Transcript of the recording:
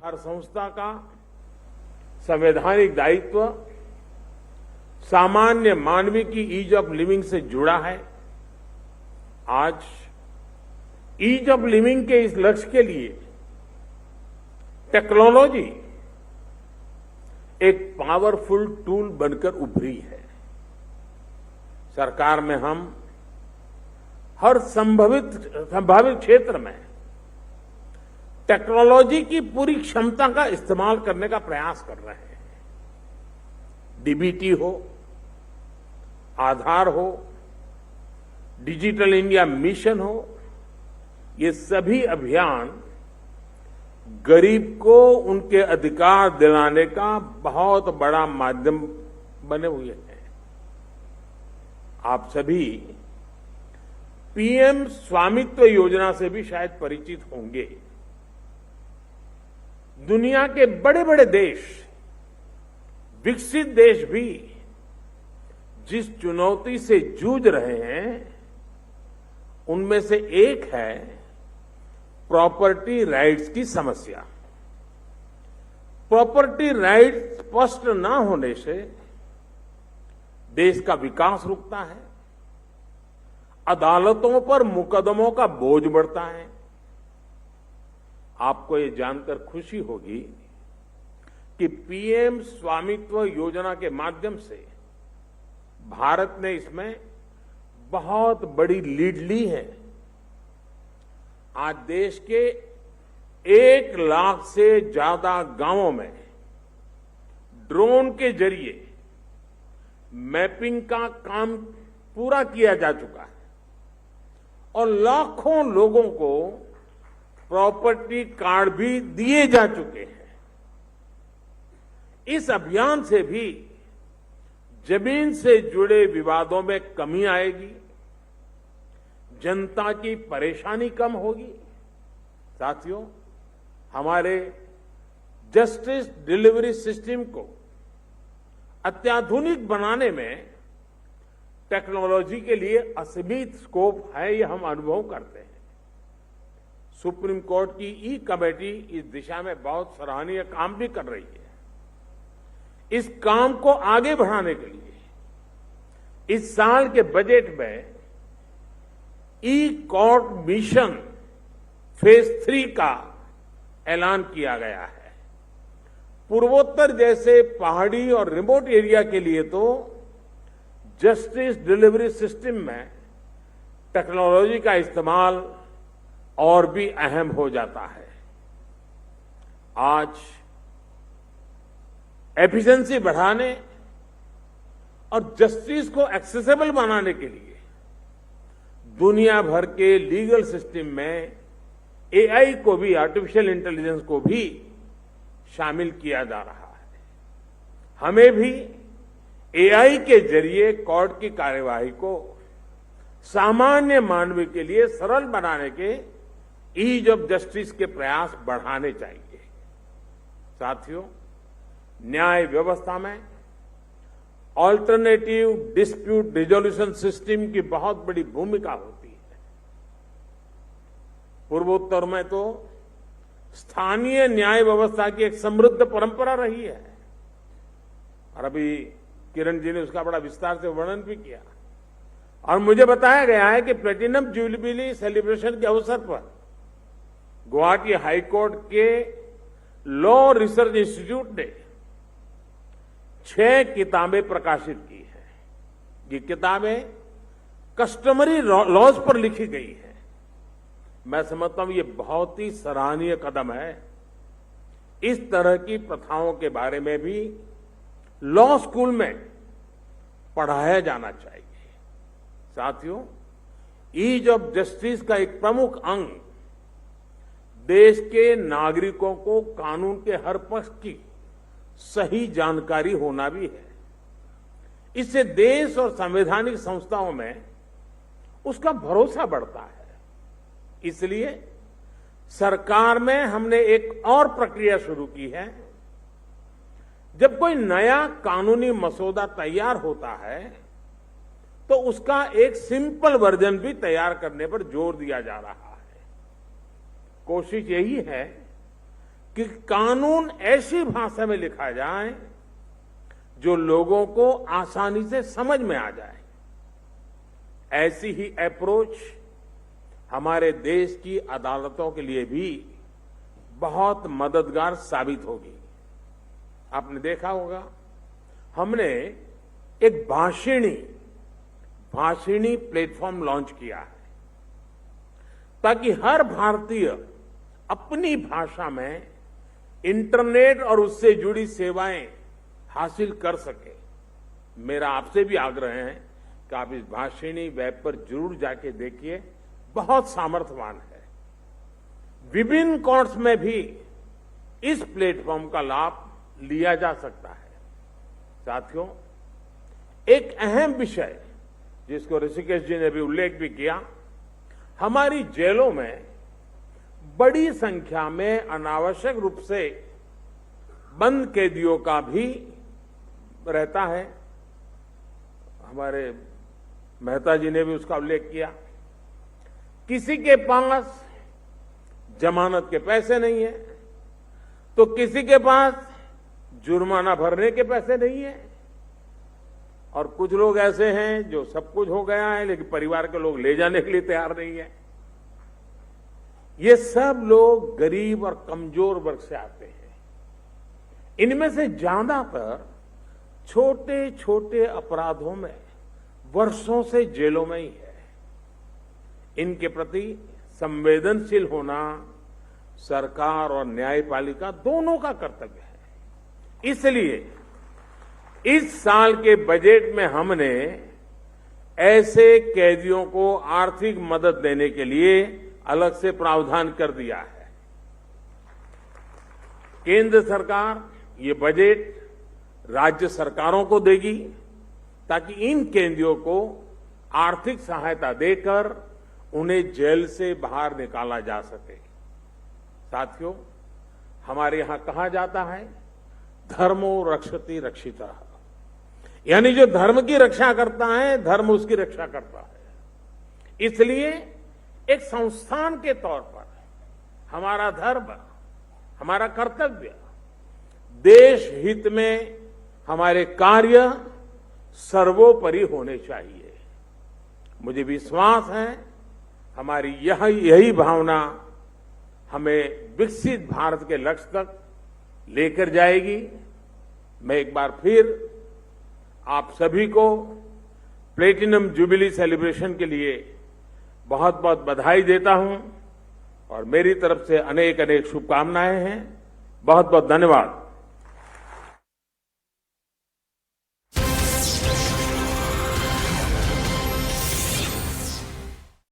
हर संस्था का संवैधानिक दायित्व सामान्य मानवीय की ईज ऑफ लिविंग से जुड़ा है। आज ईज ऑफ लिविंग के इस लक्ष्य के लिए टेक्नोलॉजी एक पावरफुल टूल बनकर उभरी है। सरकार में हम हर संभावित क्षेत्र में टेक्नोलॉजी की पूरी क्षमता का इस्तेमाल करने का प्रयास कर रहे हैं। डीबीटी हो, आधार हो, डिजिटल इंडिया मिशन हो, ये सभी अभियान गरीब को उनके अधिकार दिलाने का बहुत बड़ा माध्यम बने हुए हैं। आप सभी पीएम स्वामित्व योजना से भी शायद परिचित होंगे। दुनिया के बड़े बड़े देश, विकसित देश भी जिस चुनौती से जूझ रहे हैं उनमें से एक है प्रॉपर्टी राइट्स की समस्या। प्रॉपर्टी राइट्स स्पष्ट न होने से देश का विकास रुकता है, अदालतों पर मुकदमों का बोझ बढ़ता है। आपको ये जानकर खुशी होगी कि पीएम स्वामित्व योजना के माध्यम से भारत ने इसमें बहुत बड़ी लीड ली है। आज देश के 1 लाख से ज्यादा गांवों में ड्रोन के जरिए मैपिंग का काम पूरा किया जा चुका है और लाखों लोगों को प्रॉपर्टी कार्ड भी दिए जा चुके हैं। इस अभियान से भी जमीन से जुड़े विवादों में कमी आएगी, जनता की परेशानी कम होगी। साथियों, हमारे जस्टिस डिलीवरी सिस्टम को अत्याधुनिक बनाने में टेक्नोलॉजी के लिए असीमित स्कोप है, ये हम अनुभव करते हैं। सुप्रीम कोर्ट की ई कमेटी इस दिशा में बहुत सराहनीय काम भी कर रही है। इस काम को आगे बढ़ाने के लिए इस साल के बजट में ई कोर्ट मिशन फेज 3 का ऐलान किया गया है। पूर्वोत्तर जैसे पहाड़ी और रिमोट एरिया के लिए तो जस्टिस डिलीवरी सिस्टम में टेक्नोलॉजी का इस्तेमाल और भी अहम हो जाता है। आज एफिशिएंसी बढ़ाने और जस्टिस को एक्सेसिबल बनाने के लिए दुनिया भर के लीगल सिस्टम में एआई को भी, आर्टिफिशियल इंटेलिजेंस को भी शामिल किया जा रहा है। हमें भी एआई के जरिए कोर्ट की कार्यवाही को सामान्य मानव के लिए सरल बनाने के ईज ऑफ जस्टिस के प्रयास बढ़ाने चाहिए। साथियों, न्याय व्यवस्था में ऑल्टरनेटिव डिस्प्यूट रिजोल्यूशन सिस्टम की बहुत बड़ी भूमिका होती है। पूर्वोत्तर में तो स्थानीय न्याय व्यवस्था की एक समृद्ध परंपरा रही है और अभी किरण जी ने उसका बड़ा विस्तार से वर्णन भी किया। और मुझे बताया गया है कि प्लेटिनम जुबली सेलिब्रेशन के अवसर पर गुवाहाटी हाईकोर्ट के लॉ रिसर्च इंस्टीट्यूट ने 6 किताबें प्रकाशित की हैं। ये किताबें कस्टमरी लॉज पर लिखी गई हैं। मैं समझता हूं ये बहुत ही सराहनीय कदम है। इस तरह की प्रथाओं के बारे में भी लॉ स्कूल में पढ़ाया जाना चाहिए। साथियों, ईज ऑफ जस्टिस का एक प्रमुख अंग देश के नागरिकों को कानून के हर पक्ष की सही जानकारी होना भी है। इससे देश और संवैधानिक संस्थाओं में उसका भरोसा बढ़ता है। इसलिए सरकार में हमने एक और प्रक्रिया शुरू की है। जब कोई नया कानूनी मसौदा तैयार होता है तो उसका एक सिंपल वर्जन भी तैयार करने पर जोर दिया जा रहा है। कोशिश यही है कि कानून ऐसी भाषा में लिखा जाए जो लोगों को आसानी से समझ में आ जाए। ऐसी ही अप्रोच हमारे देश की अदालतों के लिए भी बहुत मददगार साबित होगी। आपने देखा होगा, हमने एक भाषिणी प्लेटफॉर्म लॉन्च किया है ताकि हर भारतीय अपनी भाषा में इंटरनेट और उससे जुड़ी सेवाएं हासिल कर सके। मेरा आपसे भी आग्रह है कि आप इस भाषिणी वेब पर जरूर जाके देखिए, बहुत सामर्थ्यवान है। विभिन्न कोर्ट्स में भी इस प्लेटफॉर्म का लाभ लिया जा सकता है। साथियों, एक अहम विषय जिसको ऋषिकेश जी ने भी उल्लेख भी किया, हमारी जेलों में बड़ी संख्या में अनावश्यक रूप से बंद कैदियों का भी रहता है। हमारे मेहता जी ने भी उसका उल्लेख किया। किसी के पास जमानत के पैसे नहीं है तो किसी के पास जुर्माना भरने के पैसे नहीं है, और कुछ लोग ऐसे हैं जो सब कुछ हो गया है लेकिन परिवार के लोग ले जाने के लिए तैयार नहीं है। ये सब लोग गरीब और कमजोर वर्ग से आते हैं। इनमें से ज्यादातर छोटे छोटे अपराधों में वर्षों से जेलों में ही है। इनके प्रति संवेदनशील होना सरकार और न्यायपालिका दोनों का कर्तव्य है। इसलिए इस साल के बजट में हमने ऐसे कैदियों को आर्थिक मदद देने के लिए अलग से प्रावधान कर दिया है। केंद्र सरकार ये बजट राज्य सरकारों को देगी ताकि इन कैदियों को आर्थिक सहायता देकर उन्हें जेल से बाहर निकाला जा सके। साथियों, हमारे यहां कहा जाता है, धर्मो रक्षति रक्षितः, यानी जो धर्म की रक्षा करता है धर्म उसकी रक्षा करता है। इसलिए एक संस्थान के तौर पर हमारा धर्म, हमारा कर्तव्य, देश हित में हमारे कार्य सर्वोपरि होने चाहिए। मुझे विश्वास है हमारी यही भावना हमें विकसित भारत के लक्ष्य तक लेकर जाएगी। मैं एक बार फिर आप सभी को प्लेटिनम जुबिली सेलिब्रेशन के लिए बहुत बहुत बधाई देता हूं और मेरी तरफ से अनेक अनेक शुभकामनाएं हैं। बहुत बहुत धन्यवाद।